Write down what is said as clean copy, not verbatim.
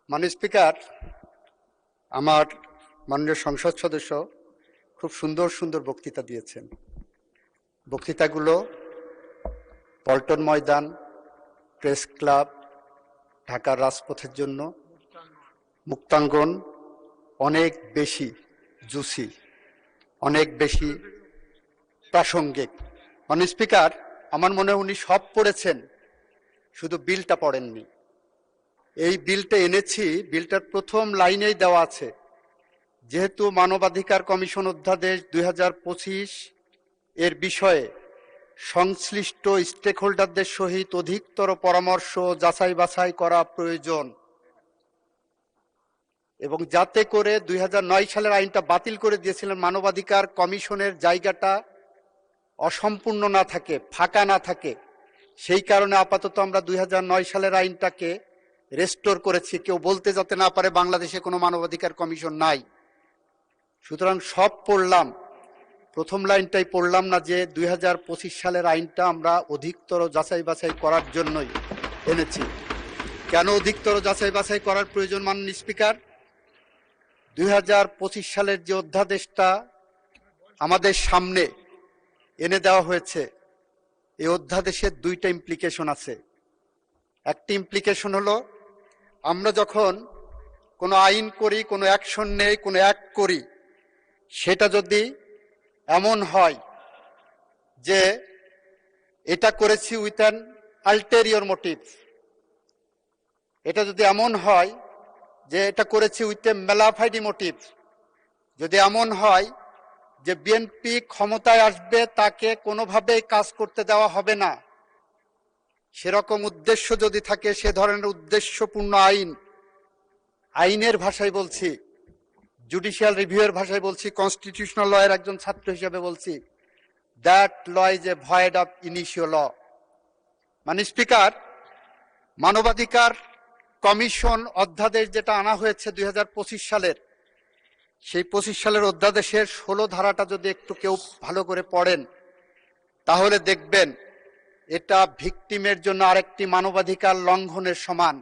মাননীয় স্পিকার, আমার মাননীয় সংসদ সদস্য খুব সুন্দর সুন্দর বক্তৃতা দিয়েছেন। বক্তৃতাগুলো পল্টন ময়দান, প্রেস ক্লাব, ঢাকার রাজপথের জন্য, মুক্তাঙ্গন অনেক বেশি জুসি, অনেক বেশি প্রাসঙ্গিক। মাননীয় স্পিকার, আমার মনে হয় উনি সব পড়েছেন, শুধু বিলটা পড়েননি। এই বিলটা এনেছি, বিলটার প্রথম লাইনেই দেওয়া আছে, যেহেতু মানবাধিকার কমিশন অধ্যাদেশ 2025 এর বিষয়ে সংশ্লিষ্ট স্টেক হোল্ডারদের সহিত অধিকতর পরামর্শ যাচাই বাছাই করা প্রয়োজন, এবং যাতে করে 2009 সালের আইনটা বাতিল করে দিয়েছিলেন, মানবাধিকার কমিশনের জায়গাটা অসম্পূর্ণ না থাকে, ফাঁকা না থাকে, সেই কারণে আপাতত আমরা 2009 সালের আইনটাকে রেস্টোর করেছি, কেউ বলতে যাতে না পারে বাংলাদেশে কোনো মানবাধিকার কমিশন নাই। সুতরাং সব পড়লাম, প্রথম লাইনটাই পড়লাম না, যে 2025 সালের আইনটা আমরা অধিকতর যাচাই বাছাই করার জন্যই এনেছি। কেন অধিকতর যাচাই বাছাই করার প্রয়োজন মাননীয় স্পিকার? 2025 সালের যে অধ্যাদেশটা আমাদের সামনে এনে দেওয়া হয়েছে, এই অধ্যাদেশের দুইটা ইমপ্লিকেশন আছে। একটি ইমপ্লিকেশন হলো, আমরা যখন কোনো আইন করি, কোনো অ্যাকশন নেই, কোনো অ্যাক্ট করি, সেটা যদি এমন হয় যে এটা করেছি উইথ অ্যান আলটেরিয়র মোটিভ, এটা যদি এমন হয় যে এটা করেছি উইথ এ মেলাফাইডি মোটিভ, যদি এমন হয় যে বিএনপি ক্ষমতায় আসবে, তাকে কোনোভাবেই কাজ করতে দেওয়া হবে না, সেরকম উদ্দেশ্য যদি থাকে, সে ধরনের উদ্দেশ্যপূর্ণ আইন, আইনের ভাষায় বলছি, জুডিশিয়াল রিভিউয়ের ভাষায় বলছি, কনস্টিটিউশনাল লয়ের একজন ছাত্র হিসেবে বলছি, that law is a void of initial law. মানে স্পিকার, মানবাধিকার কমিশন অধ্যাদেশ যেটা আনা হয়েছে 2025 সালের, সেই 25 সালের অধ্যাদেশের 16 ধারাটা যদি একটু কেউ ভালো করে পড়েন, তাহলে দেখবেন এটা ভিকটিমের জন্য আরেকটি মানবাধিকার লঙ্ঘনের সমান।